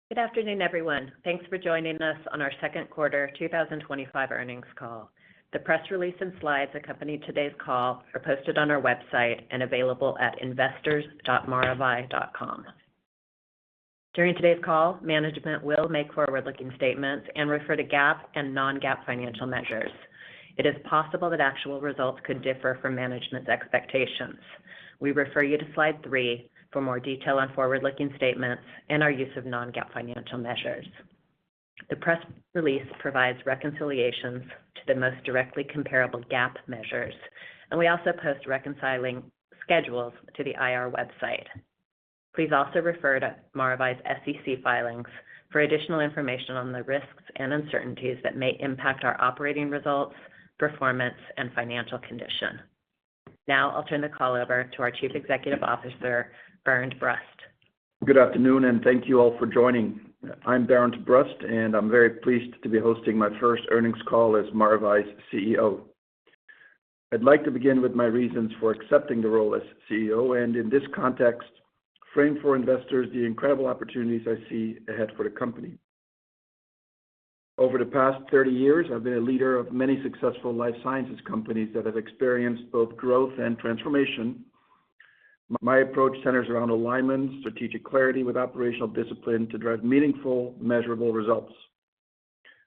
Good afternoon, everyone. Thanks for joining us on our second quarter 2025 earnings call. The press release and slides accompanying today's call are posted on our website and available at investors.maravai.com. During today's call, management will make forward-looking statements and refer to GAAP and non-GAAP financial measures. It is possible that actual results could differ from management's expectations. We refer you to slide 3 for more detail on forward-looking statements and our use of non-GAAP financial measures. The press release provides reconciliations to the most directly comparable GAAP measures, and we also post reconciling schedules to the IR website. Please also refer to Maravai's SEC filings for additional information on the risks and uncertainties that may impact our operating results, performance, and financial condition. Now I'll turn the call over to our Chief Executive Officer, Bernd Brust. Good afternoon, and thank you all for joining. I'm Bernd Brust, and I'm very pleased to be hosting my first earnings call as Maravai's CEO. I'd like to begin with my reasons for accepting the role as CEO, and in this context, frame for investors the incredible opportunities I see ahead for the company. Over the past 30 years, I've been a leader of many successful life sciences companies that have experienced both growth and transformation. My approach centers around alignment, strategic clarity with operational discipline to drive meaningful, measurable results.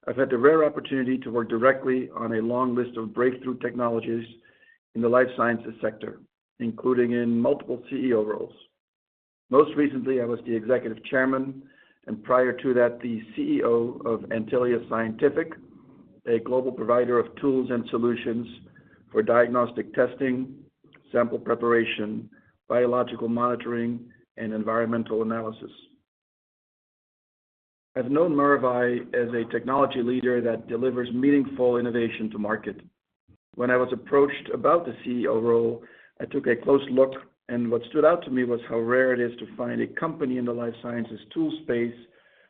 I've had the rare opportunity to work directly on a long list of breakthrough technologies in the life sciences sector, including in multiple CEO roles. Most recently, I was the executive chairman, and prior to that, the CEO of Antylia Scientific, a global provider of tools and solutions for diagnostic testing, sample preparation, biological monitoring, and environmental analysis. I've known Maravai as a technology leader that delivers meaningful innovation to market. When I was approached about the CEO role, I took a close look, and what stood out to me was how rare it is to find a company in the life sciences tool space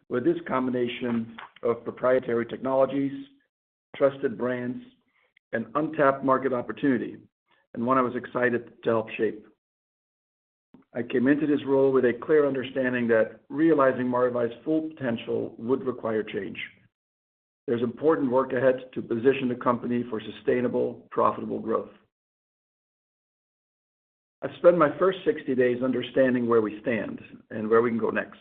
with this combination of proprietary technologies, trusted brands, and untapped market opportunity, and one I was excited to help shape. I came into this role with a clear understanding that realizing Maravai's full potential would require change. There's important work ahead to position the company for sustainable, profitable growth. I've spent my first 60 days understanding where we stand and where we can go next.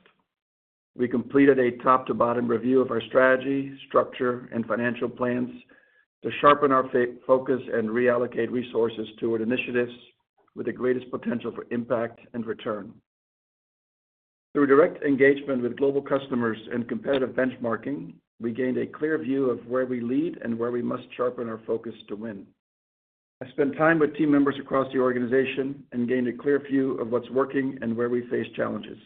We completed a top-to-bottom review of our strategy, structure, and financial plans to sharpen our focus and reallocate resources toward initiatives with the greatest potential for impact and return. Through direct engagement with global customers and competitive benchmarking, we gained a clear view of where we lead and where we must sharpen our focus to win. I spent time with team members across the organization and gained a clear view of what's working and where we face challenges.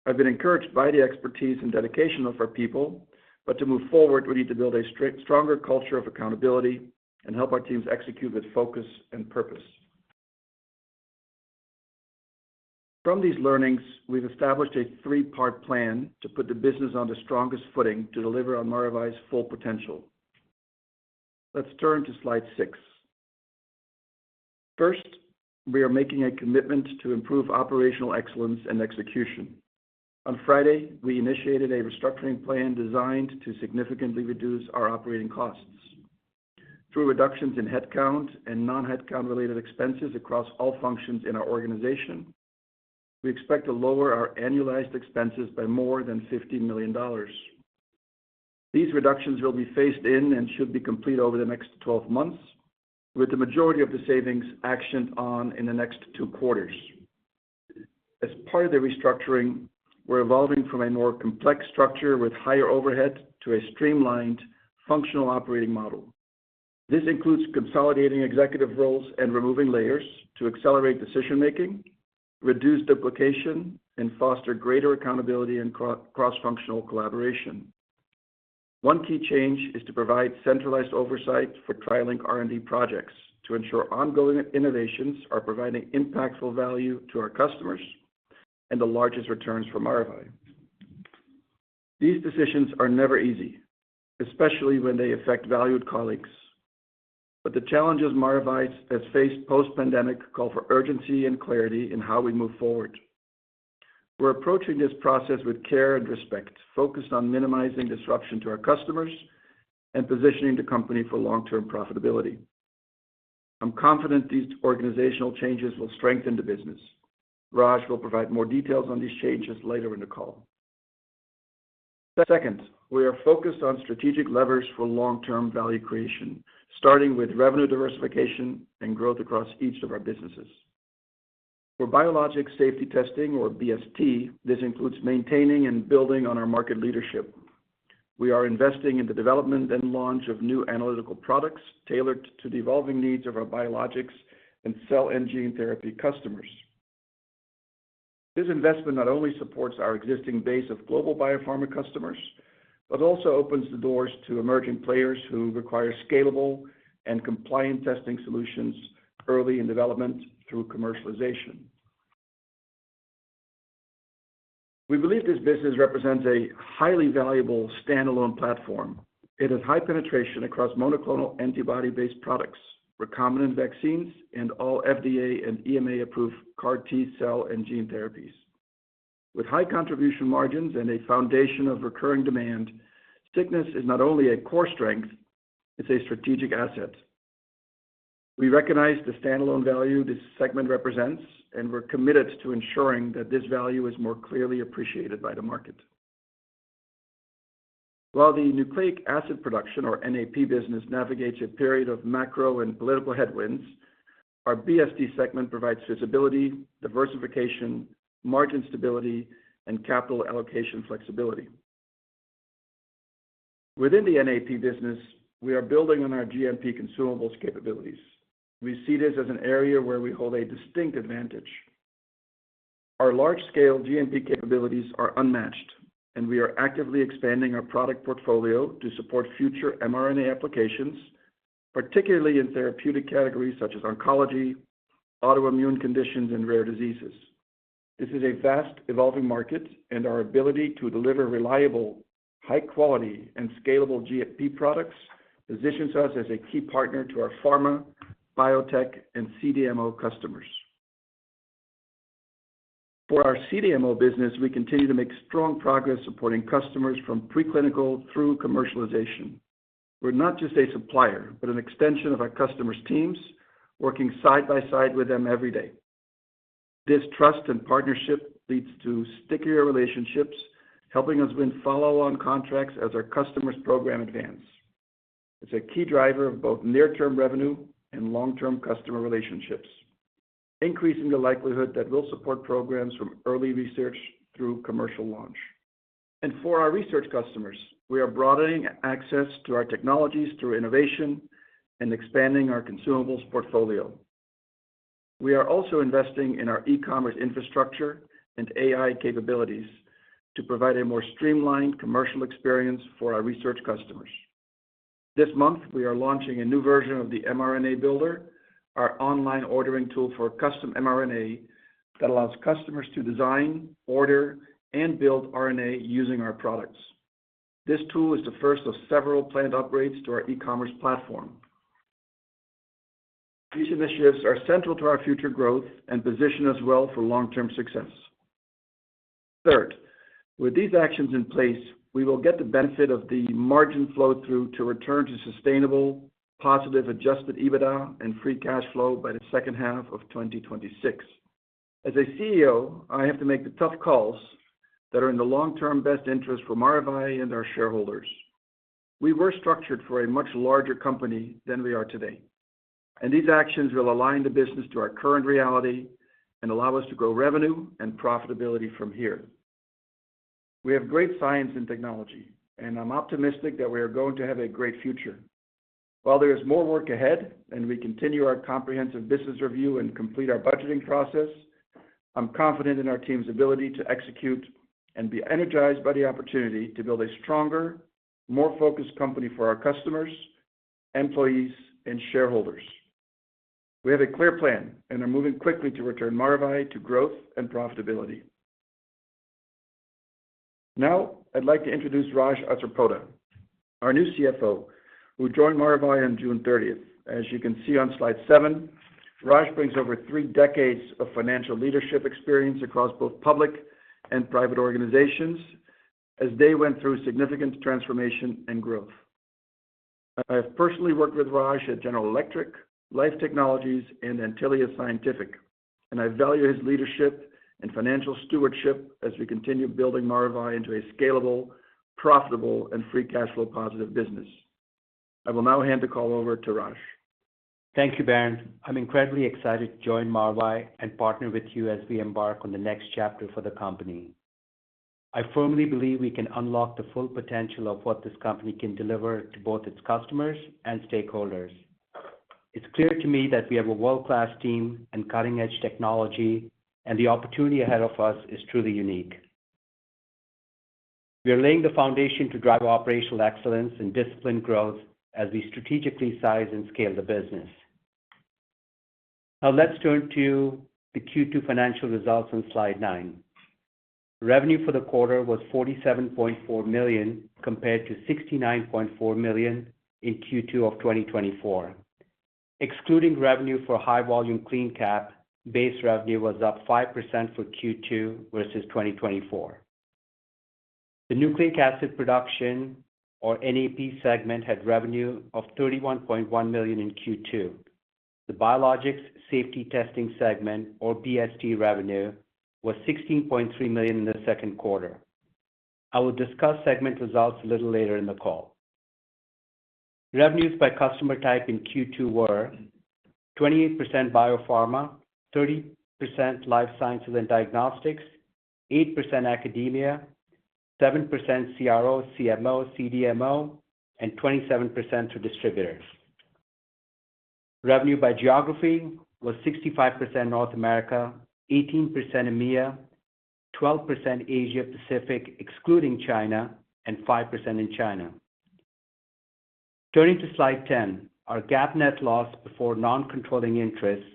I've been encouraged by the expertise and dedication of our people, but to move forward, we need to build a stronger culture of accountability and help our teams execute with focus and purpose. From these learnings, we've established a 3-part plan to put the business on the strongest footing to deliver on Maravai's full potential. Let's turn to slide 6. First, we are making a commitment to improve operational excellence and execution. On Friday, we initiated a restructuring plan designed to significantly reduce our operating costs. Through reductions in headcount and non-headcount related expenses across all functions in our organization, we expect to lower our annualized expenses by more than $50 million. These reductions will be phased in and should be complete over the next 12 months, with the majority of the savings actioned on in the next 2 quarters. As part of the restructuring, we're evolving from a more complex structure with higher overhead to a streamlined, functional operating model. This includes consolidating executive roles and removing layers to accelerate decision-making, reduce duplication, and foster greater accountability and cross-functional collaboration. One key change is to provide centralized oversight for trialing R&D projects to ensure ongoing innovations are providing impactful value to our customers and the largest returns for Maravai. These decisions are never easy, especially when they affect valued colleagues. But the challenges Maravai has faced post-pandemic call for urgency and clarity in how we move forward. We're approaching this process with care and respect, focused on minimizing disruption to our customers and positioning the company for long-term profitability. I'm confident these organizational changes will strengthen the business. Raj will provide more details on these changes later in the call. Second, we are focused on strategic levers for long-term value creation, starting with revenue diversification and growth across each of our businesses. For biologics safety testing, or BST, this includes maintaining and building on our market leadership. We are investing in the development and launch of new analytical products tailored to the evolving needs of our biologics and cell and gene therapy customers. This investment not only supports our existing base of global biopharma customers, but also opens the doors to emerging players who require scalable and compliant testing solutions early in development through commercialization. We believe this business represents a highly valuable standalone platform. It has high penetration across monoclonal antibody-based products, recombinant vaccines, and all FDA and EMA-approved CAR T cell and gene therapies. With high contribution margins and a foundation of recurring demand, Cygnus is not only a core strength, it's a strategic asset. We recognize the standalone value this segment represents, and we're committed to ensuring that this value is more clearly appreciated by the market. While the nucleic acid production, or NAP business, navigates a period of macro and political headwinds, our BST segment provides visibility, diversification, margin stability, and capital allocation flexibility. Within the NAP business, we are building on our GMP consumables capabilities. We see this as an area where we hold a distinct advantage. Our large-scale GMP capabilities are unmatched, and we are actively expanding our product portfolio to support future mRNA applications, particularly in therapeutic categories such as oncology, autoimmune conditions, and rare diseases. This is a vast, evolving market, and our ability to deliver reliable, high-quality, and scalable GMP products positions us as a key partner to our pharma, biotech, and CDMO customers. For our CDMO business, we continue to make strong progress supporting customers from preclinical through commercialization. We're not just a supplier, but an extension of our customers' teams, working side by side with them every day. This trust and partnership leads to stickier relationships, helping us win follow-on contracts as our customers' program advance. It's a key driver of both near-term revenue and long-term customer relationships, increasing the likelihood that we'll support programs from early research through commercial launch. And for our research customers, we are broadening access to our technologies through innovation and expanding our consumables portfolio. We are also investing in our e-commerce infrastructure and AI capabilities to provide a more streamlined commercial experience for our research customers. This month, we are launching a new version of the mRNA Builder, our online ordering tool for custom mRNA that allows customers to design, order, and build RNA using our products. This tool is the first of several planned upgrades to our e-commerce platform. These initiatives are central to our future growth and position us well for long-term success. Third, with these actions in place, we will get the benefit of the margin flow-through to return to sustainable, positive adjusted EBITDA and free cash flow by the second half of 2026. As a CEO, I have to make the tough calls that are in the long-term best interest for Maravai and our shareholders. We were structured for a much larger company than we are today, and these actions will align the business to our current reality and allow us to grow revenue and profitability from here. We have great science and technology, and I'm optimistic that we are going to have a great future. While there is more work ahead and we continue our comprehensive business review and complete our budgeting process, I'm confident in our team's ability to execute and be energized by the opportunity to build a stronger, more focused company for our customers, employees, and shareholders. We have a clear plan and are moving quickly to return Maravai to growth and profitability. Now, I'd like to introduce Raj Asarpota, our new CFO, who joined Maravai on June 30th. As you can see on slide 7, Raj brings over 3 decades of financial leadership experience across both public and private organizations as they went through significant transformation and growth. I have personally worked with Raj at General Electric, Life Technologies, and Antylia Scientific, and I value his leadership and financial stewardship as we continue building Maravai into a scalable, profitable, and free cash flow positive business. I will now hand the call over to Raj. Thank you, Baron. I'm incredibly excited to join Maravai and partner with you as we embark on the next chapter for the company. I firmly believe we can unlock the full potential of what this company can deliver to both its customers and stakeholders. It's clear to me that we have a world-class team and cutting-edge technology, and the opportunity ahead of us is truly unique. We are laying the foundation to drive operational excellence and disciplined growth as we strategically size and scale the business. Now let's turn to the Q2 financial results on slide 9. Revenue for the quarter was $47.4 million compared to $69.4 million in Q2 of 2024. Excluding revenue for high-volume CleanCap, base revenue was up 5% for Q2 versus 2024. The nucleic acid production, or NAP segment, had revenue of $31.1 million in Q2. The biologics safety testing segment, or BST revenue, was $16.3 million in the second quarter. I will discuss segment results a little later in the call. Revenues by customer type in Q2 were 28% biopharma, 30% life sciences and diagnostics, 8% academia, 7% CRO, CMO, CDMO, and 27% to distributors. Revenue by geography was 65% North America, 18% EMEA, 12% Asia Pacific excluding China, and 5% in China. Turning to slide 10, our GAAP net loss before non-controlling interest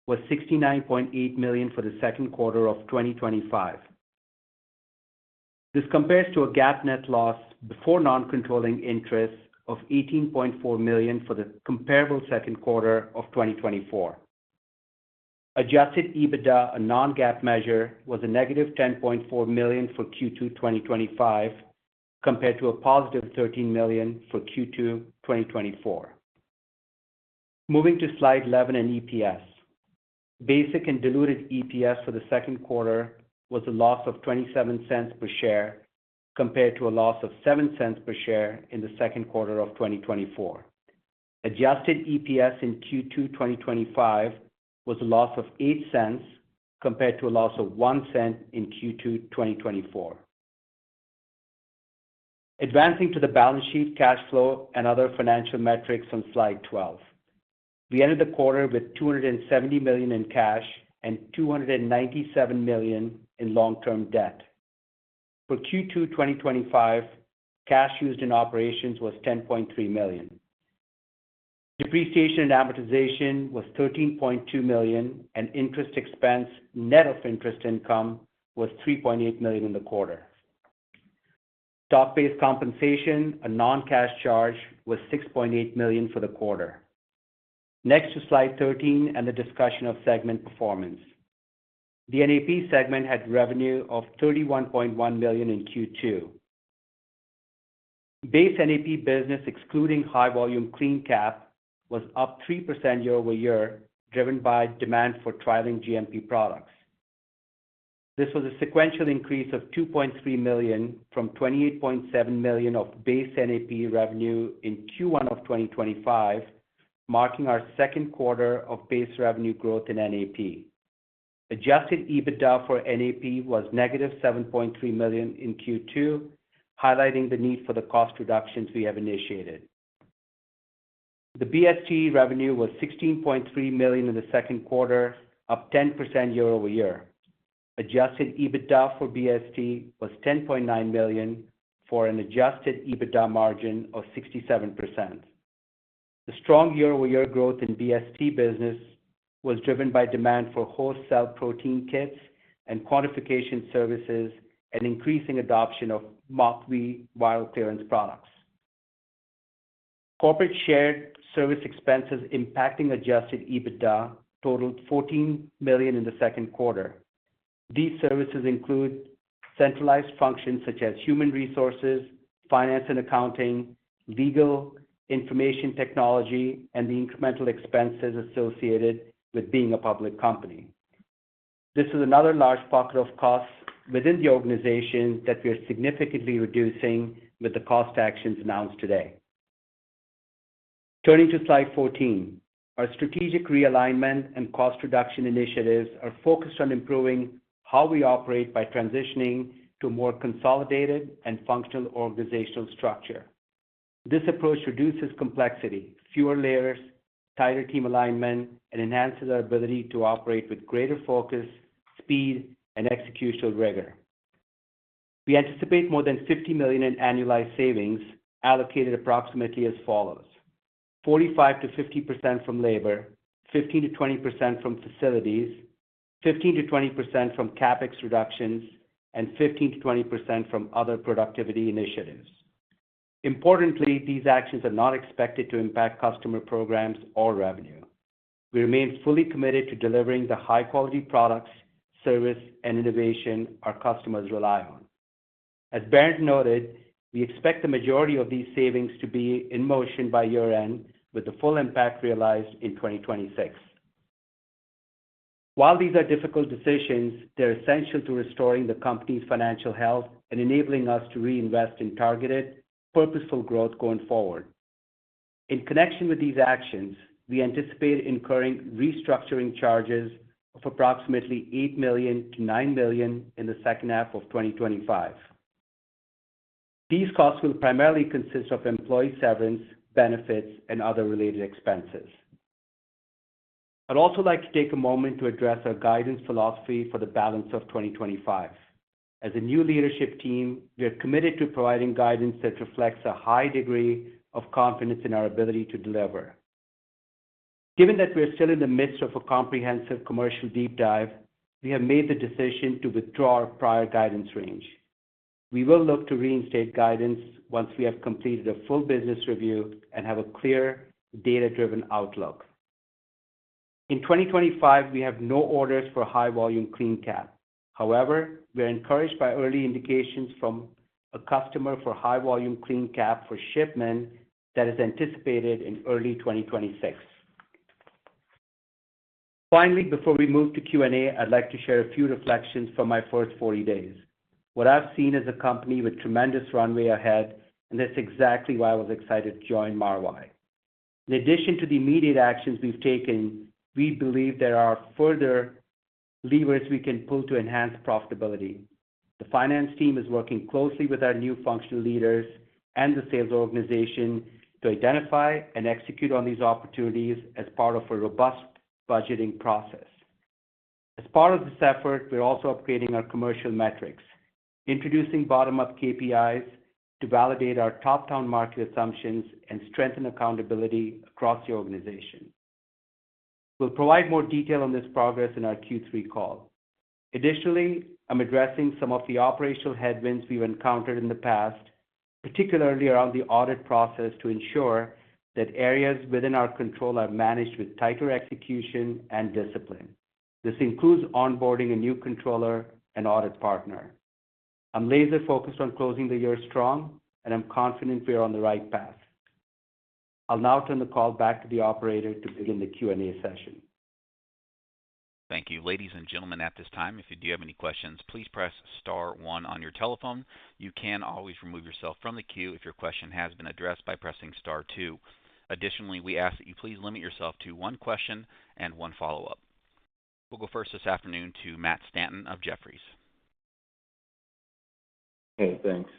was $69.8 million for the second quarter of 2025. This compares to a GAAP net loss before non-controlling interest of $18.4 million for the comparable second quarter of 2024. Adjusted EBITDA, a non-GAAP measure, was a negative $10.4 million for Q2 2025 compared to a positive $13 million for Q2 2024. Moving to slide 11 and EPS. Basic and diluted EPS for the second quarter was a loss of 27 cents per share compared to a loss of 7 cents per share in the second quarter of 2024. Adjusted EPS in Q2 2025 was a loss of 8 cents compared to a loss of 1 cent in Q2 2024. Advancing to the balance sheet, cash flow, and other financial metrics on slide 12. We ended the quarter with $270 million in cash and $297 million in long-term debt. For Q2 2025, cash used in operations was $10.3 million. Depreciation and amortization was $13.2 million, and interest expense net of interest income was $3.8 million in the quarter. Stock-based compensation, a non-cash charge, was $6.8 million for the quarter. Next to slide 13 and the discussion of segment performance. The NAP segment had revenue of $31.1 million in Q2. Base NAP business, excluding high-volume CleanCap, was up 3% year over year, driven by demand for trialing GMP products. This was a sequential increase of $2.3 million from $28.7 million of base NAP revenue in Q1 of 2025, marking our second quarter of base revenue growth in NAP. Adjusted EBITDA for NAP was negative $7.3 million in Q2, highlighting the need for the cost reductions we have initiated. The BST revenue was $16.3 million in the second quarter, up 10% year over year. Adjusted EBITDA for BST was $10.9 million for an adjusted EBITDA margin of 67%. The strong year-over-year growth in BST business was driven by demand for host cell protein kits and quantification services and increasing adoption of MRVI viral clearance products. Corporate shared service expenses impacting adjusted EBITDA totaled $14 million in the second quarter. These services include centralized functions such as human resources, finance and accounting, legal, information technology, and the incremental expenses associated with being a public company. This is another large pocket of costs within the organization that we are significantly reducing with the cost actions announced today. Turning to slide 14, our strategic realignment and cost reduction initiatives are focused on improving how we operate by transitioning to a more consolidated and functional organizational structure. This approach reduces complexity, fewer layers, tighter team alignment, and enhances our ability to operate with greater focus, speed, and executional rigor. We anticipate more than $50 million in annualized savings, allocated approximately as follows: 45 to 50% from labor, 15 to 20% from facilities, 15 to 20% from CapEx reductions, and 15 to 20% from other productivity initiatives. Importantly, these actions are not expected to impact customer programs or revenue. We remain fully committed to delivering the high-quality products, service, and innovation our customers rely on. As Bernd noted, we expect the majority of these savings to be in motion by year-end, with the full impact realized in 2026. While these are difficult decisions, they're essential to restoring the company's financial health and enabling us to reinvest in targeted, purposeful growth going forward. In connection with these actions, we anticipate incurring restructuring charges of approximately $8 million to $9 million in the second half of 2025. These costs will primarily consist of employee severance, benefits, and other related expenses. I'd also like to take a moment to address our guidance philosophy for the balance of 2025. As a new leadership team, we are committed to providing guidance that reflects a high degree of confidence in our ability to deliver. Given that we are still in the midst of a comprehensive commercial deep dive, we have made the decision to withdraw our prior guidance range. We will look to reinstate guidance once we have completed a full business review and have a clear, data-driven outlook. In 2025, we have no orders for high-volume CleanCap. However, we are encouraged by early indications from a customer for high-volume CleanCap for shipment that is anticipated in early 2026. Finally, before we move to Q&A, I'd like to share a few reflections from my first 40 days. What I've seen is a company with tremendous runway ahead, and that's exactly why I was excited to join Maravai. In addition to the immediate actions we've taken, we believe there are further levers we can pull to enhance profitability. The finance team is working closely with our new functional leaders and the sales organization to identify and execute on these opportunities as part of a robust budgeting process. As part of this effort, we're also upgrading our commercial metrics, introducing bottom-up KPIs to validate our top-down market assumptions and strengthen accountability across the organization. We'll provide more detail on this progress in our Q3 call. Additionally, I'm addressing some of the operational headwinds we've encountered in the past, particularly around the audit process, to ensure that areas within our control are managed with tighter execution and discipline. This includes onboarding a new controller and audit partner. I'm laser-focused on closing the year strong, and I'm confident we are on the right path. I'll now turn the call back to the operator to begin the Q&A session. Thank you. Ladies and gentlemen, at this time, if you do have any questions, please press star one on your telephone. You can always remove yourself from the queue if your question has been addressed by pressing star two. Additionally, we ask that you please limit yourself to one question and one follow-up. We'll go first this afternoon to Matt Stanton of Jefferies. Hey, thanks.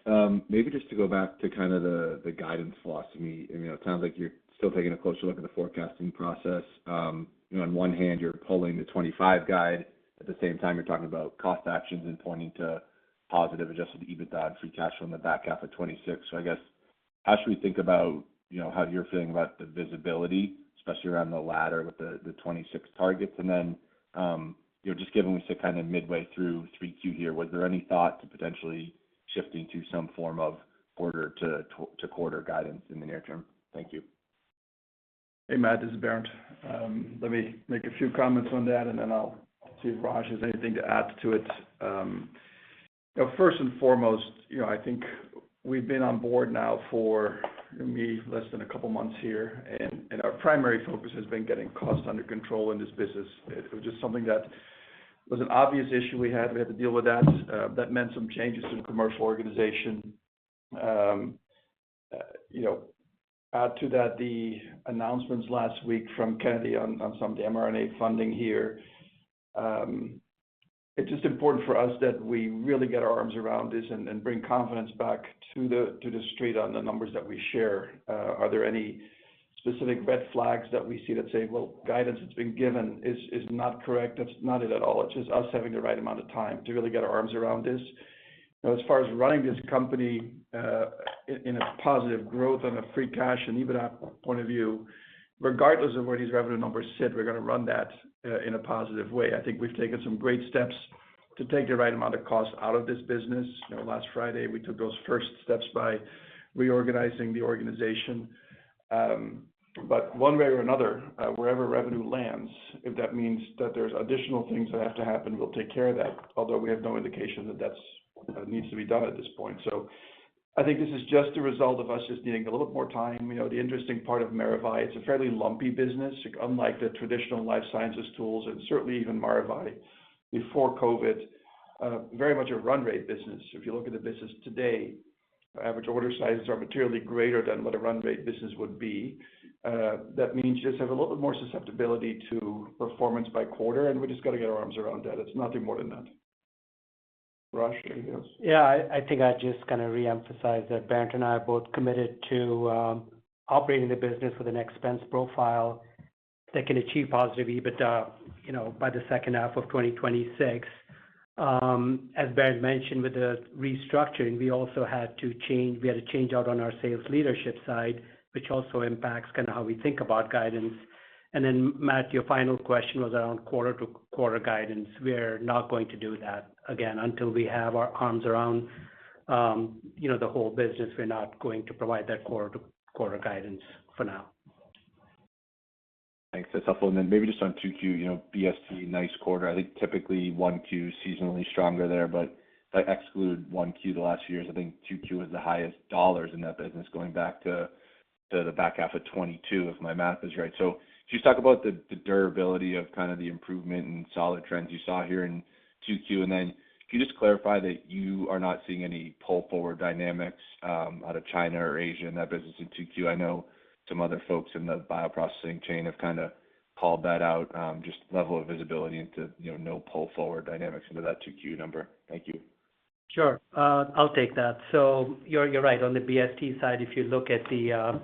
Maybe just to go back to kind of the guidance philosophy. It sounds like you're still taking a closer look at the forecasting process. On one hand, you're pulling the 25 guide. At the same time, you're talking about cost actions and pointing to positive adjusted EBITDA and free cash flow in the back half of 26. So I guess, how should we think about, how you're feeling about the visibility, especially around the latter with the 26 targets? And then, just given we sit kind of midway through 3Q here, was there any thought to potentially shifting to some form of quarter to quarter guidance in the near term? Thank you. Hey, Matt, this is Bernd. Let me make a few comments on that, and then I'll see if Raj has anything to add to it. First and foremost, I think we've been on board now for less than a couple months here, and our primary focus has been getting costs under control in this business. It was just something that was an obvious issue we had. We had to deal with that. That meant some changes to the commercial organization. Add to that the announcements last week from Kennedy on some of the mRNA funding here. It's just important for us that we really get our arms around this and bring confidence back to the street on the numbers that we share. Are there any specific red flags that we see that say, well, guidance that's been given is not correct? That's not it at all. It's just us having the right amount of time to really get our arms around this. As far as running this company in a positive growth on a free cash and EBITDA point of view, regardless of where these revenue numbers sit, we're going to run that in a positive way. I think we've taken some great steps to take the right amount of cost out of this business. Last Friday, we took those first steps by reorganizing the organization. But one way or another, wherever revenue lands, if that means that there's additional things that have to happen, we'll take care of that, although we have no indication that needs to be done at this point. So I think this is just a result of us just needing a little bit more time. The interesting part of Maravai, it's a fairly lumpy business, unlike the traditional life sciences tools, and certainly even Maravai before COVID, very much a run rate business. If you look at the business today, average order sizes are materially greater than what a run rate business would be. That means you just have a little bit more susceptibility to performance by quarter, and we just got to get our arms around that. It's nothing more than that. Raj, anything else? Yeah, I think I just kind of reemphasize that Bernd and I are both committed to operating the business with an expense profile that can achieve positive EBITDA, by the second half of 2026. As Bernd mentioned, with the restructuring, we also had to change out on our sales leadership side, which also impacts kind of how we think about guidance. And then, Matt, your final question was around quarter-to-quarter guidance. We're not going to do that again until we have our arms around, the whole business. We're not going to provide that quarter-to-quarter guidance for now. Thanks. That's helpful. And then maybe just on 2Q, BST, nice quarter. I think typically 1Q seasonally stronger there, but if I exclude 1Q the last few years, I think 2Q was the highest dollars in that business going back to the back half of 22, if my math is right. So could you talk about the durability of kind of the improvement and solid trends you saw here in 2Q? And then can you just clarify that you are not seeing any pull forward dynamics out of China or Asia in that business in 2Q? I know some other folks in the bioprocessing chain have kind of called that out, just level of visibility into, no pull forward dynamics into that 2Q number. Thank you. Sure. I'll take that. So you're right. On the BST side, if you look at the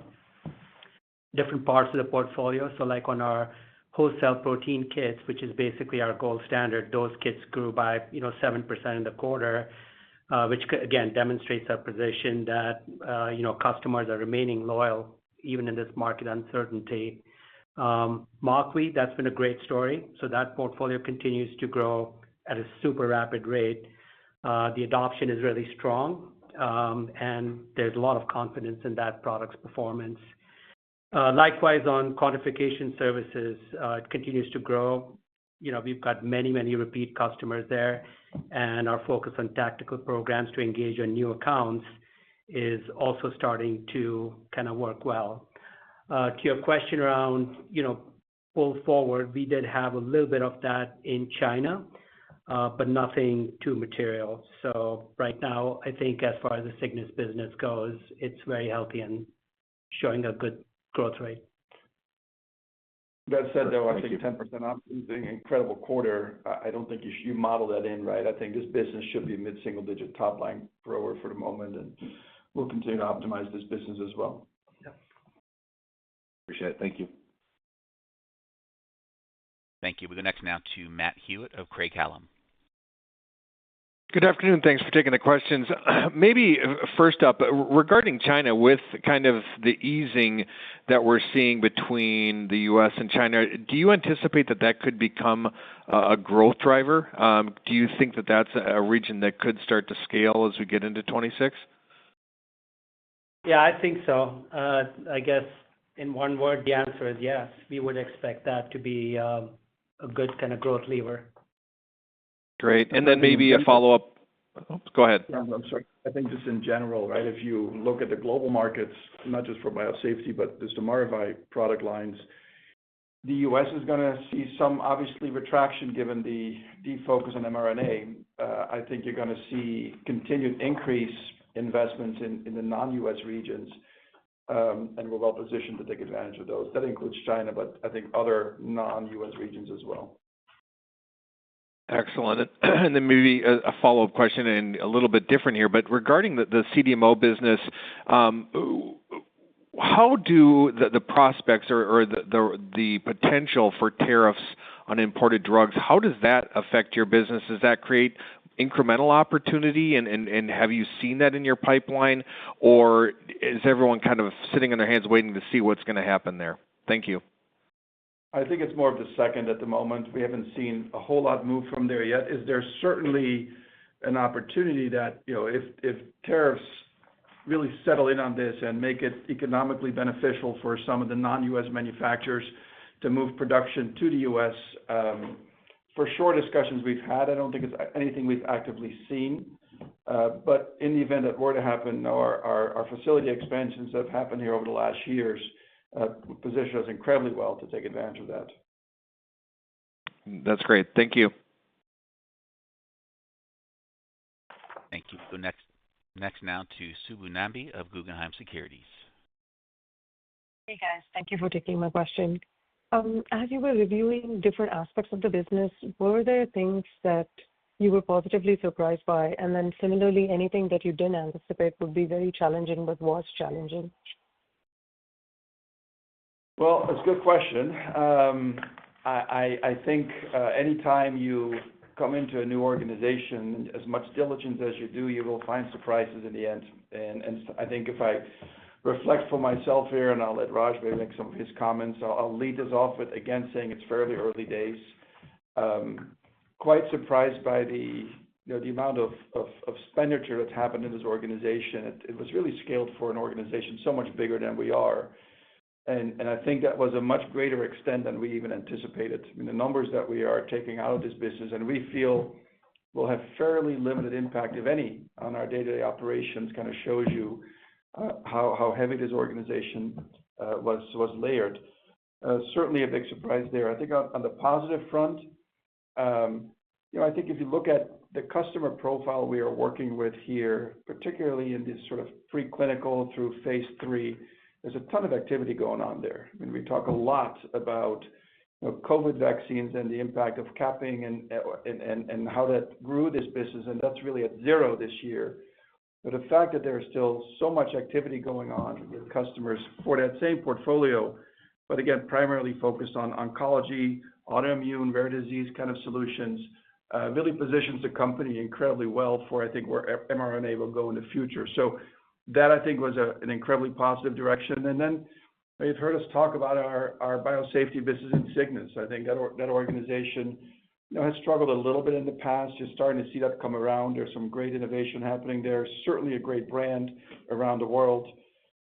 different parts of the portfolio, so like on our wholesale protein kits, which is basically our gold standard, those kits grew by 7% in the quarter, which again demonstrates our position that customers are remaining loyal even in this market uncertainty. MRVI, that's been a great story. So that portfolio continues to grow at a super rapid rate. The adoption is really strong, and there's a lot of confidence in that product's performance. Likewise, on quantification services, it continues to grow. We've got many repeat customers there, and our focus on tactical programs to engage on new accounts is also starting to kind of work well. To your question around, pull forward, we did have a little bit of that in China, but nothing too material. So right now, I think as far as the Cygnus business goes, it's very healthy and showing a good growth rate. That said, though, I think 10% up is an incredible quarter. I don't think you model that in, right? I think this business should be a mid-single-digit top-line grower for the moment, and we'll continue to optimize this business as well. Yep. Appreciate it. Thank you. Thank you. We go next now to Matt Hewitt of Craig-Hallum. Good afternoon. Thanks for taking the questions. Maybe first up, regarding China, with kind of the easing that we're seeing between the U.S. and China, do you anticipate that could become a growth driver? Do you think that that's a region that could start to scale as we get into 26? Yeah, I think so. I guess in one word, the answer is yes. We would expect that to be a good kind of growth lever. Great. And then maybe a follow-up. Go ahead. I'm sorry. I think just in general, right, if you look at the global markets, not just for biosafety, but just the Maravai product lines, the U.S. is going to see some, obviously, retraction given the defocus on mRNA. I think you're going to see continued increase investments in the non-U.S. regions, and we're well positioned to take advantage of those. That includes China, but I think other non-U.S. regions as well. Excellent. And then maybe a follow-up question and a little bit different here, but regarding the CDMO business, how do the prospects or the potential for tariffs on imported drugs, how does that affect your business? Does that create incremental opportunity, and have you seen that in your pipeline, or is everyone kind of sitting on their hands waiting to see what's going to happen there? Thank you. I think it's more of the second at the moment. We haven't seen a whole lot move from there yet. Is there certainly an opportunity that, if tariffs really settle in on this and make it economically beneficial for some of the non-U.S. manufacturers to move production to the U.S., for sure discussions we've had, I don't think it's anything we've actively seen. But in the event that were to happen, our facility expansions that have happened here over the last years position us incredibly well to take advantage of that. That's great. Thank you. Thank you. Go next now to Subbu Nambi of Guggenheim Securities. Hey, guys. Thank you for taking my question. As you were reviewing different aspects of the business, were there things that you were positively surprised by? And then similarly, anything that you didn't anticipate would be very challenging but was challenging? Well, it's a good question. I think anytime you come into a new organization, as much diligence as you do, you will find surprises in the end. And I think if I reflect for myself here, and I'll let Raj maybe make some of his comments, I'll lead this off with, again, saying it's fairly early days. Quite surprised by the amount of expenditure that's happened in this organization. It was really scaled for an organization so much bigger than we are. And I think that was a much greater extent than we even anticipated. I mean, the numbers that we are taking out of this business, and we feel will have fairly limited impact, if any, on our day-to-day operations, kind of shows you how heavy this organization was layered. Certainly a big surprise there. I think on the positive front, I think if you look at the customer profile we are working with here, particularly in this sort of preclinical through phase 3, there's a ton of activity going on there. I mean, we talk a lot about COVID vaccines and the impact of capping and how that grew this business, and that's really at zero this year. But the fact that there is still so much activity going on with customers for that same portfolio, but again, primarily focused on oncology, autoimmune, rare disease kind of solutions, really positions the company incredibly well for, I think, where mRNA will go in the future. So that, I think, was an incredibly positive direction. And then you've heard us talk about our biosafety business in Cygnus. I think that organization has struggled a little bit in the past. You're starting to see that come around. There's some great innovation happening there. Certainly a great brand around the world.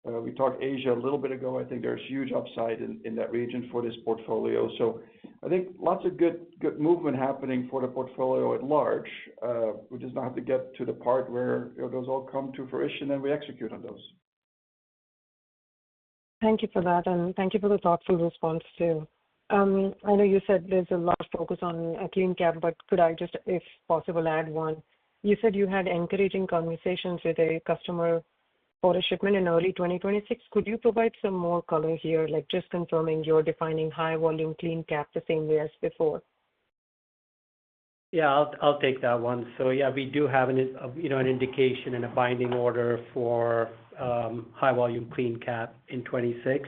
We talked Asia a little bit ago. I think there's huge upside in that region for this portfolio. So I think lots of good movement happening for the portfolio at large. We just now have to get to the part where those all come to fruition and we execute on those. Thank you for that, and thank you for the thoughtful response too. I know you said there's a large focus on a clean cap, but could I just, if possible, add one? You said you had encouraging conversations with a customer for a shipment in early 2026. Could you provide some more color here, like just confirming you're defining high volume clean cap the same way as before? Yeah, I'll take that one. So yeah, we do have an indication and a binding order for high volume clean cap in 26.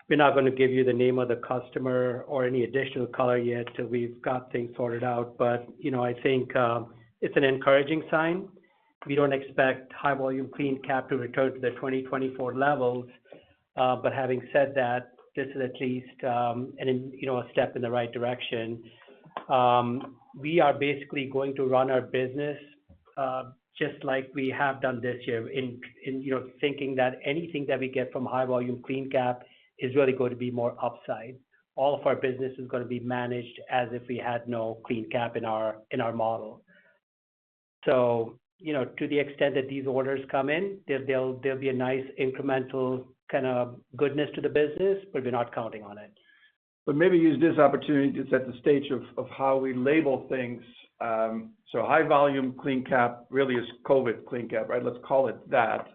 We're not going to give you the name of the customer or any additional color yet till we've got things sorted out. But I think it's an encouraging sign. We don't expect high volume clean cap to return to the 2024 levels. But having said that, this is at least a step in the right direction. We are basically going to run our business just like we have done this year in thinking that anything that we get from high volume clean cap is really going to be more upside. All of our business is going to be managed as if we had no clean cap in our model. So, to the extent that these orders come in, there'll be a nice incremental kind of goodness to the business, but we're not counting on it. But maybe use this opportunity to set the stage of how we label things. So high volume clean cap really is COVID clean cap, right? Let's call it that.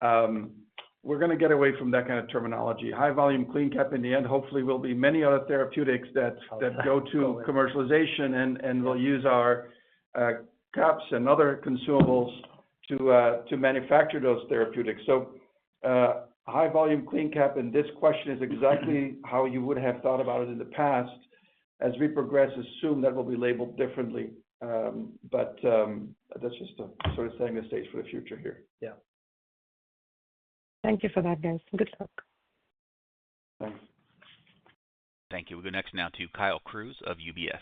We're going to get away from that kind of terminology. High volume clean cap in the end, hopefully, will be many other therapeutics that go to commercialization, and we'll use our caps and other consumables to manufacture those therapeutics. So high volume clean cap in this question is exactly how you would have thought about it in the past. As we progress, assume that will be labeled differently. But that's just sort of setting the stage for the future here. Yeah. Thank you for that, guys. Good luck. Thanks. Thank you. We'll go next now to Kyle Cruz of UBS.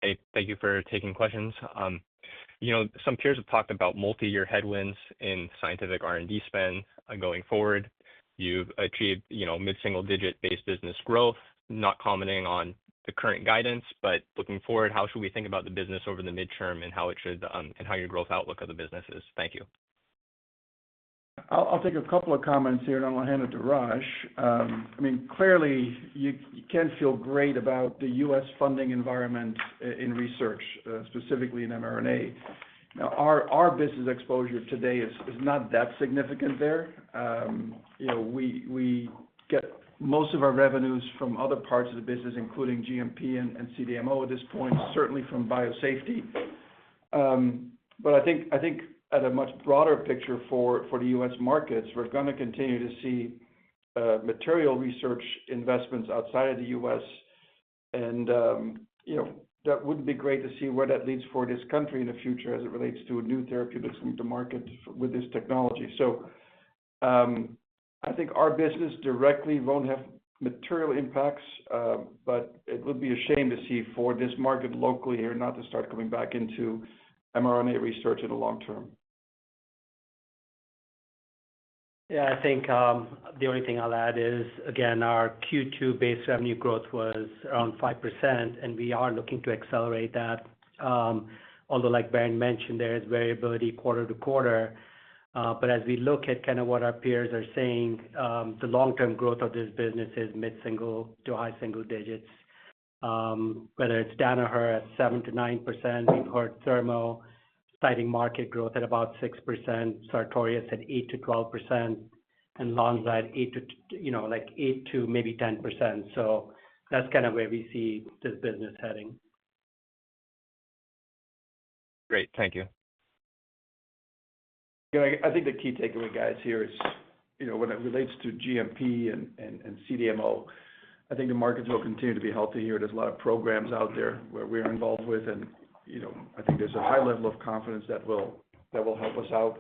Hey, thank you for taking questions. Some peers have talked about multi-year headwinds in scientific R&D spend going forward. You've achieved, mid-single-digit base business growth, not commenting on the current guidance, but looking forward, how should we think about the business over the midterm and how it should and how your growth outlook of the business is? Thank you. I'll take a couple of comments here, and I'll hand it to Raj. Clearly, you can feel great about the U.S. funding environment in research, specifically in mRNA. Now, our business exposure today is not that significant there. We get most of our revenues from other parts of the business, including GMP and CDMO at this point, certainly from biosafety. But I think at a much broader picture for the U.S. markets, we're going to continue to see material research investments outside of the U.S. And, that would be great to see where that leads for this country in the future as it relates to new therapeutics coming to market with this technology. So I think our business directly won't have material impacts, but it would be a shame to see for this market locally here not to start coming back into mRNA research in the long term. Yeah, I think the only thing I'll add is, again, our Q2 base revenue growth was around 5%, and we are looking to accelerate that. Although, like Barry mentioned, there is variability quarter to quarter. But as we look at kind of what our peers are saying, the long-term growth of this business is mid-single to high single digits. Whether it's Danaher at 7 to 9%, we've heard Thermo citing market growth at about 6%, Sartorius at 8 to 12%, and Lonza at 8 to maybe 10%. So that's kind of where we see this business heading. Great, thank you. I think the key takeaway, guys, here is, when it relates to GMP and CDMO, I think the markets will continue to be healthy here. There's a lot of programs out there where we're involved with, and I think there's a high level of confidence that will help us out.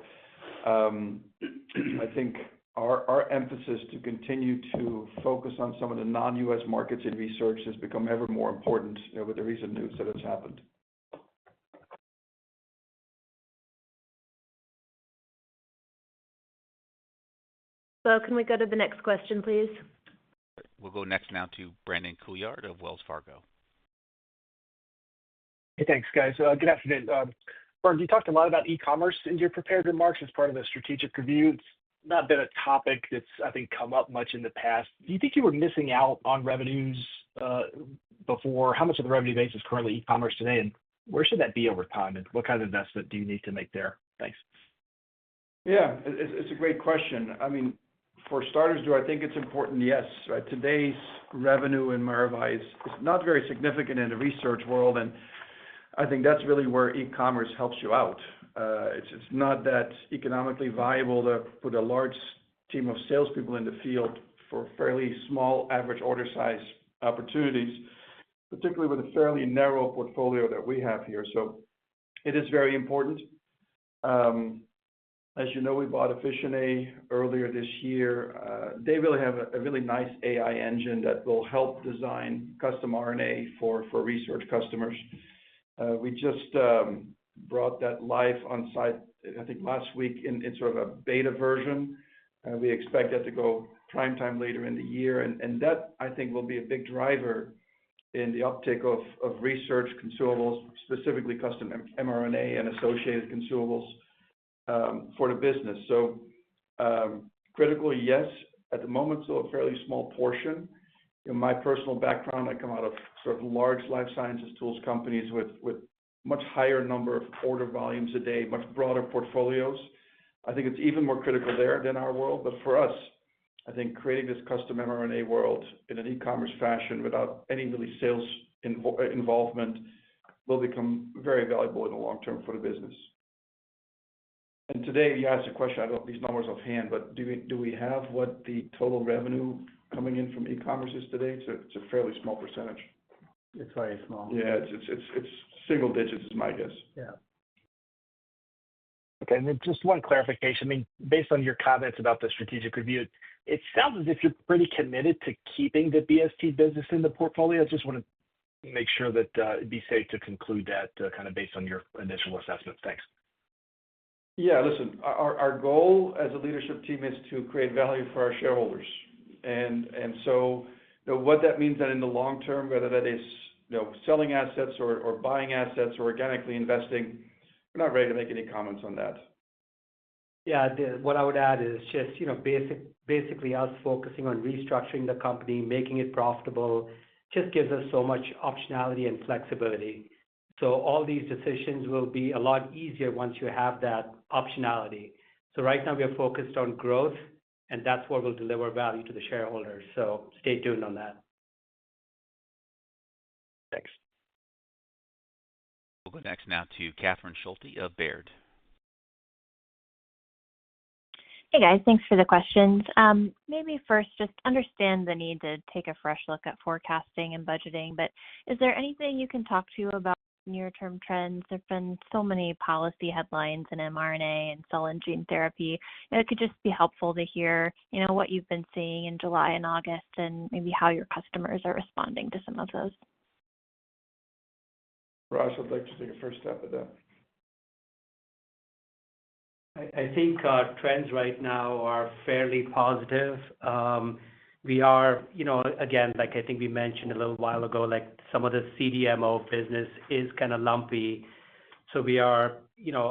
I think our emphasis to continue to focus on some of the non-U.S. markets in research has become ever more important with the recent news that has happened. So can we go to the next question, please? We'll go next now to Brandon Couillard of Wells Fargo. Hey, thanks, guys. Good afternoon. Bernd, you talked a lot about e-commerce in your prepared remarks as part of the strategic review. It's not been a topic that's, I think, come up much in the past. Do you think you were missing out on revenues before? How much of the revenue base is currently e-commerce today, and where should that be over time, and what kind of investment do you need to make there? Thanks. Yeah, it's a great question. For starters, do I think it's important? Yes. Right. Today's revenue in Maravai is not very significant in the research world, and I think that's really where e-commerce helps you out. It's not that economically viable to put a large team of salespeople in the field for fairly small average order size opportunities, particularly with a fairly narrow portfolio that we have here. So it is very important. As you know, we bought Affiliation earlier this year. They really have a really nice AI engine that will help design custom RNA for research customers. We just brought that live on site, I think, last week in sort of a beta version. We expect that to go prime time later in the year, and that, I think, will be a big driver in the uptick of research consumables, specifically custom mRNA and associated consumables for the business. So critically, yes, at the moment, still a fairly small portion. In my personal background, I come out of sort of large life sciences tools companies with much higher number of order volumes a day, much broader portfolios. I think it's even more critical there than our world. But for us, I think creating this custom mRNA world in an e-commerce fashion without any really sales involvement will become very valuable in the long term for the business. And today, you asked a question, I don't have these numbers offhand, but do we have what the total revenue coming in from e-commerce is today? It's a fairly small percentage. It's very small. Yeah, it's single digits is my guess. Yeah. Okay, and then just one clarification. I mean, based on your comments about the strategic review, it sounds as if you're pretty committed to keeping the BST business in the portfolio. I just want to make sure that it'd be safe to conclude that kind of based on your initial assessments. Thanks. Yeah, listen, our goal as a leadership team is to create value for our shareholders. And so what that means then in the long term, whether that is selling assets or buying assets or organically investing, we're not ready to make any comments on that. Yeah, what I would add is just basically us focusing on restructuring the company, making it profitable, just gives us so much optionality and flexibility. So all these decisions will be a lot easier once you have that optionality. So right now we are focused on growth, and that's what will deliver value to the shareholders. So stay tuned on that. Thanks. We'll go next now to Catherine Schulte of Baird. Hey guys, thanks for the questions. Maybe first, just understand the need to take a fresh look at forecasting and budgeting, but is there anything you can talk to about near-term trends? There have been so many policy headlines in mRNA and cell and gene therapy. It could just be helpful to hear, what you've been seeing in July and August and maybe how your customers are responding to some of those. Raj, I'd like to take a first stab at that. I think trends right now are fairly positive. We are, again, like I think we mentioned a little while ago, like some of the CDMO business is kind of lumpy. So we are,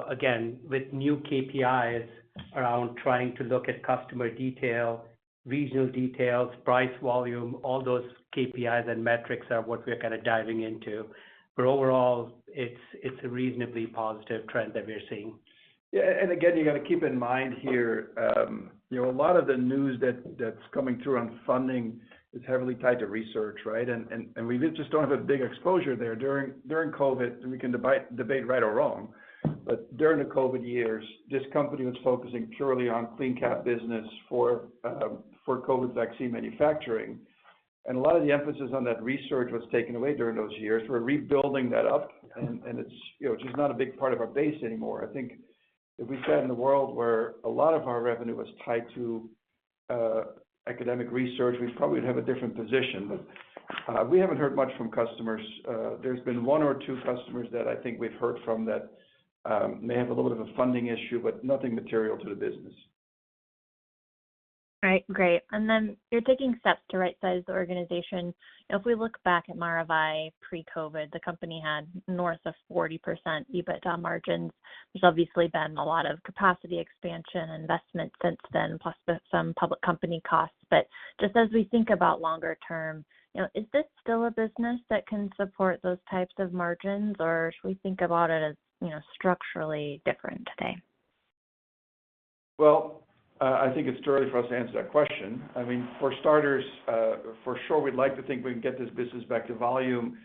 again, with new KPIs around trying to look at customer detail, regional details, price volume, all those KPIs and metrics are what we're kind of diving into. But overall, it's a reasonably positive trend that we're seeing. Yeah, and again, you got to keep in mind here, a lot of the news that's coming through on funding is heavily tied to research, right? And we just don't have a big exposure there during COVID. And we can debate right or wrong, but during the COVID years, this company was focusing purely on CleanCap business for COVID vaccine manufacturing. And a lot of the emphasis on that research was taken away during those years. We're rebuilding that up, and it's just not a big part of our base anymore. I think if we sat in a world where a lot of our revenue was tied to academic research, we probably would have a different position. But we haven't heard much from customers. There's been one or two customers that I think we've heard from that may have a little bit of a funding issue, but nothing material to the business. All right, great. And then you're taking steps to right-size the organization. If we look back at Maravai pre-COVID, the company had north of 40% EBITDA margins. There's obviously been a lot of capacity expansion, investment since then, plus some public company costs. But just as we think about longer term, is this still a business that can support those types of margins, or should we think about it as, structurally different today? Well, I think it's too early for us to answer that question. I mean, for starters, for sure, we'd like to think we can get this business back to volume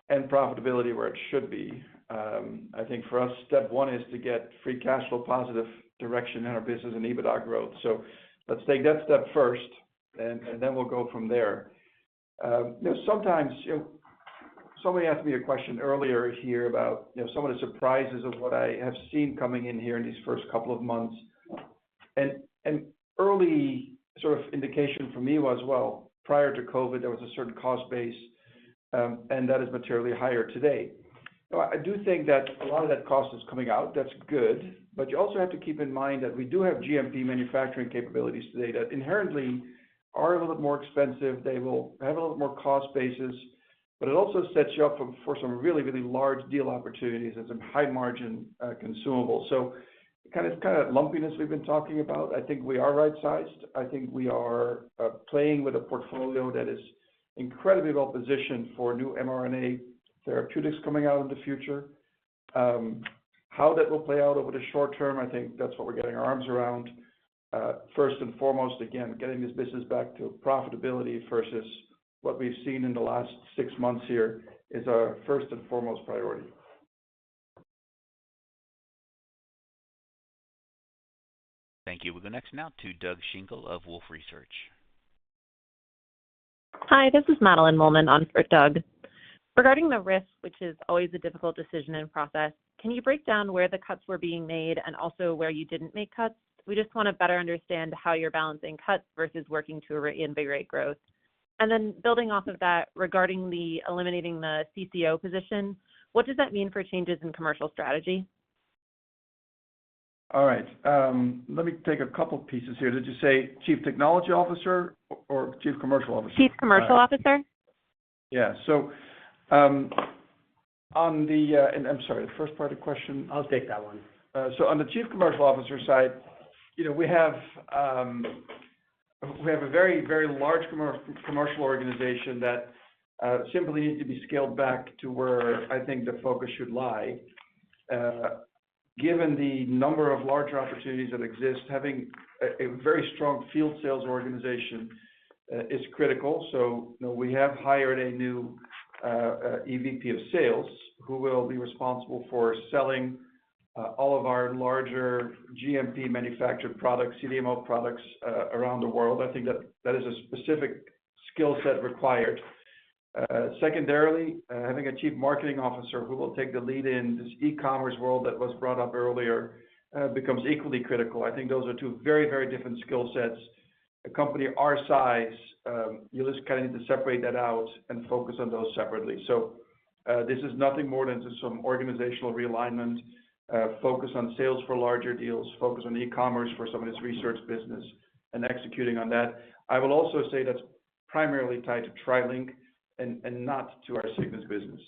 and profitability where it should be. I think for us, step one is to get free cash flow positive direction in our business and EBITDA growth. So let's take that step first, and then we'll go from there. Sometimes, somebody asked me a question earlier here about some of the surprises of what I have seen coming in here in these first couple of months. And early sort of indication for me was, well, prior to COVID, there was a certain cost base, and that is materially higher today. Now, I do think that a lot of that cost is coming out. That's good. But you also have to keep in mind that we do have GMP manufacturing capabilities today that inherently are a little bit more expensive. They will have a little bit more cost basis. but it also sets you up for some really, really large deal opportunities and some high margin consumables. So kind of lumpiness we've been talking about, I think we are right-sized. I think we are playing with a portfolio that is incredibly well positioned for new mRNA therapeutics coming out in the future. How that will play out over the short term, I think that's what we're getting our arms around. First and foremost, again, getting this business back to profitability versus what we've seen in the last 6 months here is our first and foremost priority. Thank you. We'll go next now to Doug Schenkel of Wolfe Research. Hi, this is Madeline Molman on for Doug. Regarding the risk, which is always a difficult decision and process, can you break down where the cuts were being made and also where you didn't make cuts? We just want to better understand how you're balancing cuts versus working to reinvigorate growth. And then building off of that, regarding the eliminating the CCO position, what does that mean for changes in commercial strategy? All right. Let me take a couple pieces here. Did you say Chief Technology Officer or Chief Commercial Officer? Chief Commercial Officer. Yeah. So on the, and I'm sorry, the first part of the question. I'll take that one. So on the Chief Commercial Officer side, we have a very, very large commercial organization that simply needs to be scaled back to where I think the focus should lie. Given the number of larger opportunities that exist, having a very strong field sales organization is critical. So we have hired a new EVP of sales who will be responsible for selling all of our larger GMP manufactured products, CDMO products around the world. I think that is a specific skill set required. Secondarily, having a chief marketing officer who will take the lead in this e-commerce world that was brought up earlier becomes equally critical. I think those are two very, very different skill sets. A company our size, you just kind of need to separate that out and focus on those separately. So this is nothing more than just some organizational realignment, focus on sales for larger deals, focus on e-commerce for some of this research business, and executing on that. I will also say that's primarily tied to TriLink and not to our Cygnus business.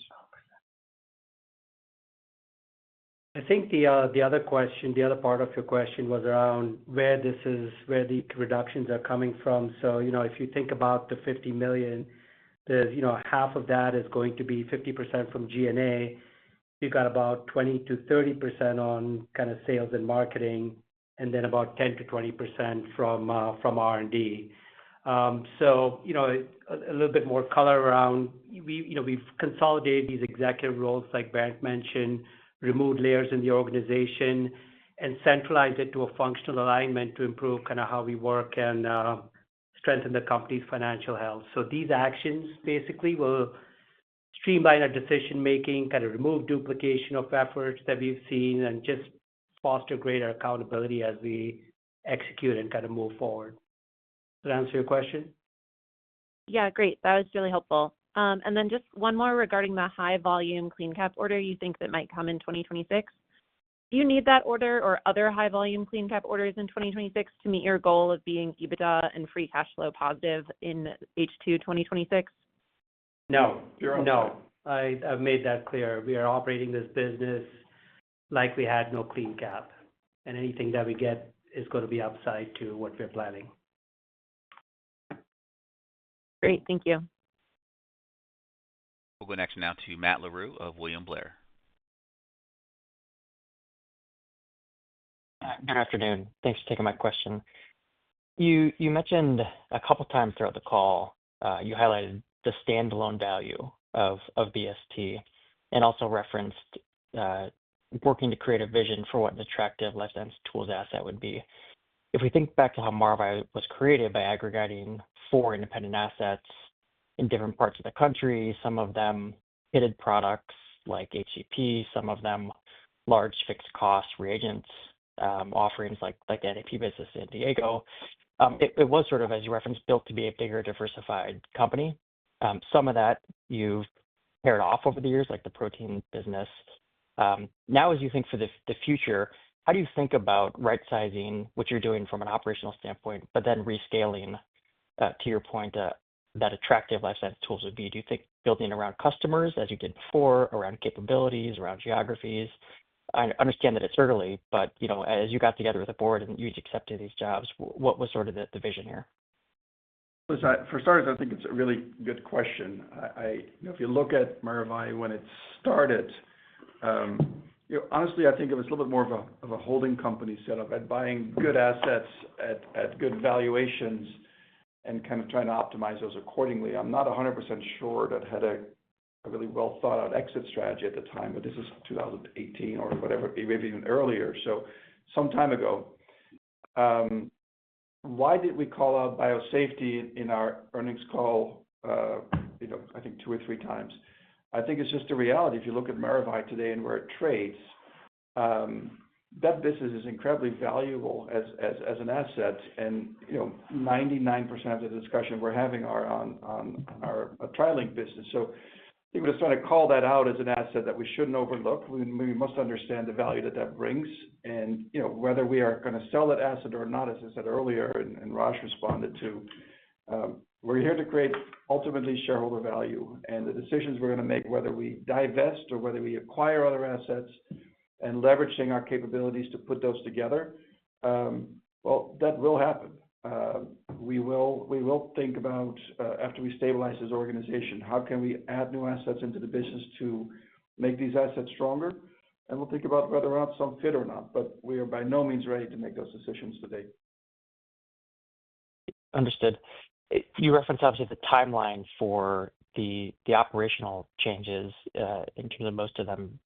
I think the other question, the other part of your question was around where the reductions are coming from. So, if you think about the $50 million, there's, half of that is going to be 50% from G&A. You've got about 20 to 30% on kind of sales and marketing, and then about 10 to 20% from R&D. So, a little bit more color around, we've consolidated these executive roles, like Brent mentioned, removed layers in the organization, and centralized it to a functional alignment to improve kind of how we work and strengthen the company's financial health. So these actions basically will streamline our decision-making, kind of remove duplication of efforts that we've seen, and just foster greater accountability as we execute and kind of move forward. Does that answer your question? Yeah, great. That was really helpful. And then just one more regarding the high volume CleanCap order you think that might come in 2026. Do you need that order or other high volume CleanCap orders in 2026 to meet your goal of being EBITDA and free cash flow positive in H2 2026? No. I've made that clear. We are operating this business like we had no CleanCap, and anything that we get is going to be upside to what we're planning. Great. Thank you. We'll go next now to Matt Larew of William Blair. Good afternoon. Thanks for taking my question. You mentioned a couple times throughout the call, you highlighted the standalone value of BST and also referenced working to create a vision for what an attractive life science tools asset would be. If we think back to how Maravai was created by aggregating 4 independent assets in different parts of the country, some of them pitted products like HCP, some of them large fixed cost reagents offerings like the NAP business in Diego. It was sort of, as you referenced, built to be a bigger diversified company. Some of that you've paired off over the years, like the protein business. Now, as you think for the future, how do you think about right-sizing what you're doing from an operational standpoint, but then rescaling, to your point, that attractive life science tools would be? Do you think building around customers as you did before, around capabilities, around geographies? I understand that it's early, but as you got together with the board and you accepted these jobs, what was sort of the vision here? For starters, I think it's a really good question. If you look at Maravai when it started, honestly, I think it was a little bit more of a holding company setup at buying good assets at good valuations and kind of trying to optimize those accordingly. I'm not 100% sure that had a really well thought out exit strategy at the time, but this is 2018 or whatever, maybe even earlier. So some time ago. Why did we call out biosafety in our earnings call, I think 2 or 3 times? I think it's just a reality. If you look at Maravai today and where it trades, that business is incredibly valuable as an asset, and 99% of the discussion we're having are on our TriLink business. So I think we're just trying to call that out as an asset that we shouldn't overlook. We must understand the value that brings, and whether we are going to sell that asset or not, as I said earlier, and Raj responded to. We're here to create ultimately shareholder value, and the decisions we're going to make, whether we divest or whether we acquire other assets and leveraging our capabilities to put those together, well, that will happen. We will think about, after we stabilize this organization, how can we add new assets into the business to make these assets stronger, and we'll think about whether or not some fit or not, but we are by no means ready to make those decisions today. Understood. You referenced obviously the timeline for the operational changes in terms of most of them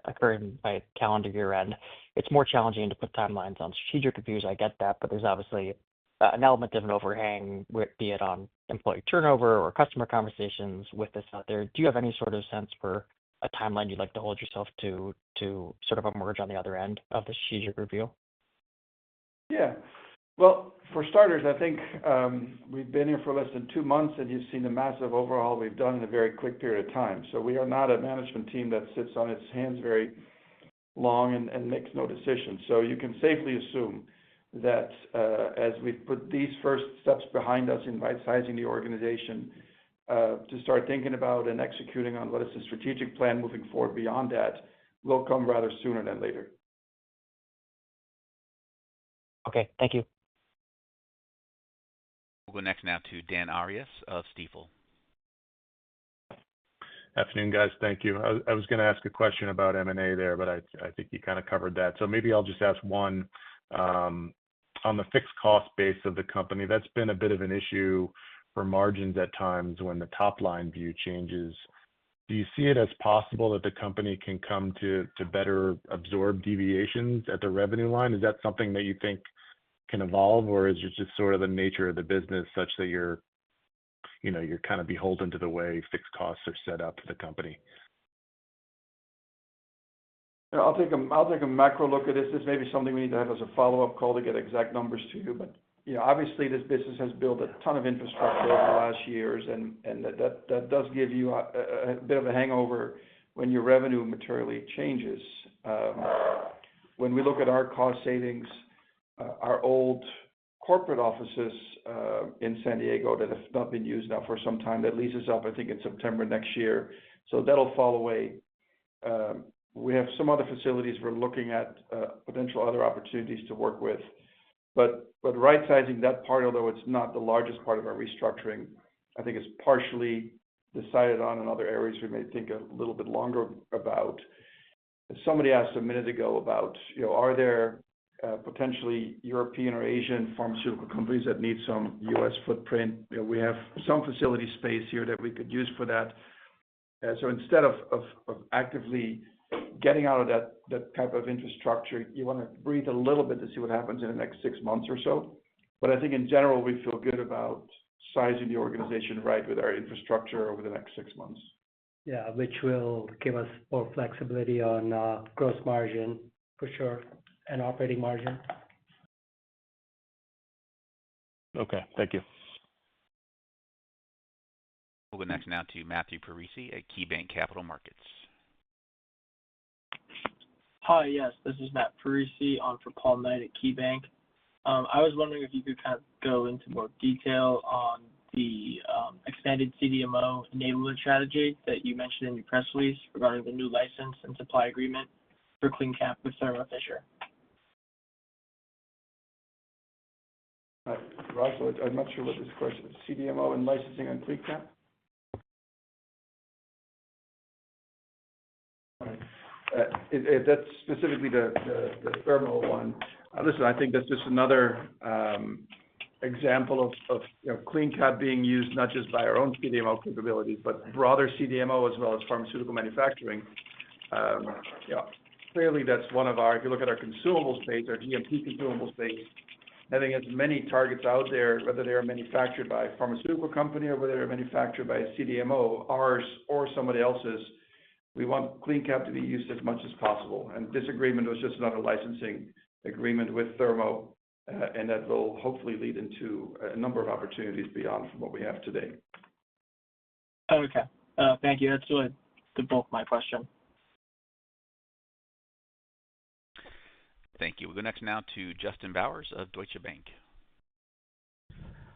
occurring by calendar year end. It's more challenging to put timelines on strategic reviews. I get that, but there's obviously an element of an overhang, be it on employee turnover or customer conversations with this out there. Do you have any sort of sense for a timeline you'd like to hold yourself to sort of emerge on the other end of the strategic review? Yeah. Well, for starters, I think we've been here for less than 2 months, and you've seen the massive overhaul we've done in a very quick period of time. So we are not a management team that sits on its hands very long and makes no decisions. So you can safely assume that as we put these first steps behind us in right-sizing the organization, to start thinking about and executing on what is the strategic plan moving forward beyond that will come rather sooner than later. Okay, thank you. We'll go next now to Dan Arias of Stifel. Afternoon, guys. Thank you. I was going to ask a question about M&A there, but I think you kind of covered that. So maybe I'll just ask one on the fixed cost base of the company. That's been a bit of an issue for margins at times when the top line view changes. Do you see it as possible that the company can come to better absorb deviations at the revenue line? Is that something that you think can evolve, or is it just sort of the nature of the business such that you're kind of beholden to the way fixed costs are set up for the company? I'll take a macro look at this. This may be something we need to have as a follow-up call to get exact numbers to you, but obviously this business has built a ton of infrastructure over the last years, and that does give you a bit of a hangover when your revenue materially changes. When we look at our cost savings, our old corporate offices in San Diego that have not been used now for some time, that leases up, I think, in September next year. So that'll fall away. We have some other facilities we're looking at potential other opportunities to work with. But right-sizing that part, although it's not the largest part of our restructuring, I think it's partially decided on in other areas we may think a little bit longer about. Somebody asked a minute ago about, are there potentially European or Asian pharmaceutical companies that need some U.S. footprint? We have some facility space here that we could use for that. So instead of actively getting out of that type of infrastructure, you want to breathe a little bit to see what happens in the next 6 months or so. But I think in general, we feel good about sizing the organization right with our infrastructure over the next 6 months. Yeah, which will give us more flexibility on gross margin for sure, and operating margin. Okay, thank you. We'll go next now to Matthew Parisi at KeyBanc Capital Markets. Hi, yes, this is Matt Parisi on for Paul Knight at KeyBanc. I was wondering if you could kind of go into more detail on the expanded CDMO enablement strategy that you mentioned in your press release regarding the new license and supply agreement for CleanCap with Thermo Fisher. Raj, I'm not sure what this question is. CDMO and licensing on CleanCap? That's specifically the Thermo one. Listen, I think that's just another example of CleanCap being used not just by our own CDMO capabilities, but broader CDMO as well as pharmaceutical manufacturing. Clearly that's one of our, if you look at our consumable space, our GMP consumable space, having as many targets out there, whether they are manufactured by a pharmaceutical company or whether they're manufactured by a CDMO, ours or somebody else's, we want CleanCap to be used as much as possible. And this agreement was just another licensing agreement with Thermo, and that will hopefully lead into a number of opportunities beyond what we have today. Okay. Thank you. That's really the bulk of my question. Thank you. We'll go next now to Justin Bowers of Deutsche Bank.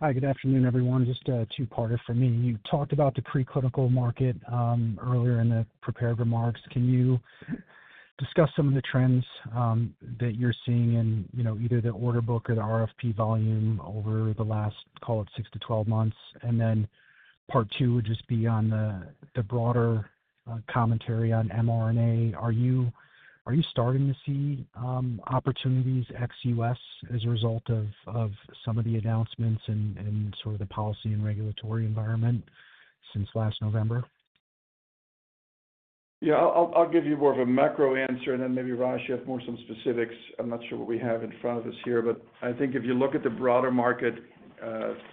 Hi, good afternoon, everyone. Just a two-parter for me. You talked about the preclinical market earlier in the prepared remarks. Can you discuss some of the trends that you're seeing in, either the order book or the RFP volume over the last, call it 6 to 12 months? And then part two would just be on the broader commentary on mRNA. Are you starting to see opportunities ex-US as a result of some of the announcements and sort of the policy and regulatory environment since last November? Yeah, I'll give you more of a macro answer, and then maybe Raj, you have some specifics. I'm not sure what we have in front of us here, but I think if you look at the broader market,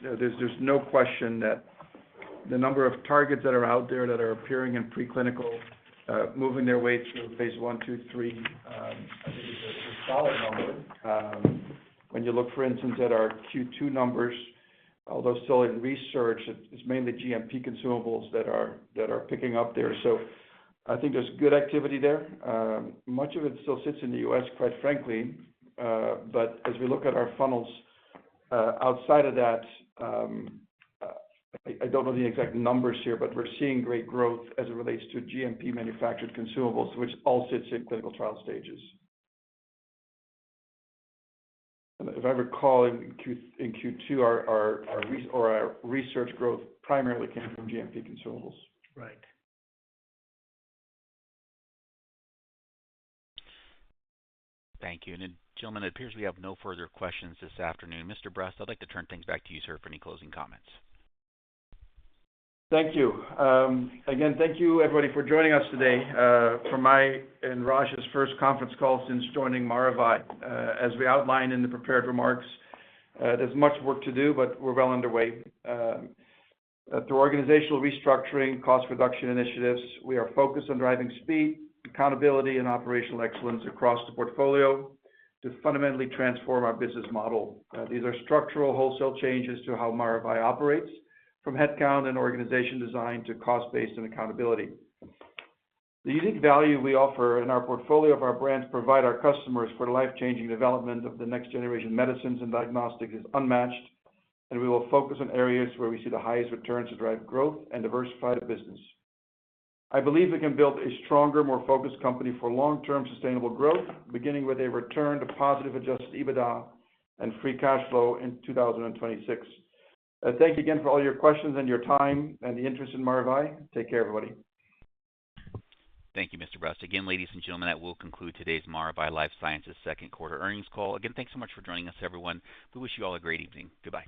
there's no question that the number of targets that are out there that are appearing in preclinical, moving their way through phase 1, 2, 3, I think it's a solid number. When you look, for instance, at our Q2 numbers, although still in research, it's mainly GMP consumables that are picking up there. So I think there's good activity there. Much of it still sits in the U.S., quite frankly. But as we look at our funnels outside of that, I don't know the exact numbers here, but we're seeing great growth as it relates to GMP manufactured consumables, which all sits in clinical trial stages. And if I recall, in Q2, our research growth primarily came from GMP consumables. Right. Thank you. And gentlemen, it appears we have no further questions this afternoon. Mr. Brust, I'd like to turn things back to you, sir, for any closing comments. Thank you. Again, thank you, everybody, for joining us today for my and Raj's first conference call since joining Maravai. As we outlined in the prepared remarks, there's much work to do, but we're well underway. Through organizational restructuring, cost reduction initiatives, we are focused on driving speed, accountability, and operational excellence across the portfolio to fundamentally transform our business model. These are structural wholesale changes to how Maravai operates, from headcount and organization design to cost-based and accountability. The unique value we offer in our portfolio of our brands provide our customers for the life-changing development of the next generation medicines and diagnostics is unmatched, and we will focus on areas where we see the highest returns to drive growth and diversify the business. I believe we can build a stronger, more focused company for long-term sustainable growth, beginning with a return to positive adjusted EBITDA and free cash flow in 2026. Thank you again for all your questions and your time and the interest in Maravai. Take care, everybody. Thank you, Mr. Brust. Again, ladies and gentlemen, that will conclude today's Maravai LifeSciences second quarter earnings call. Again, thanks so much for joining us, everyone. We wish you all a great evening. Goodbye.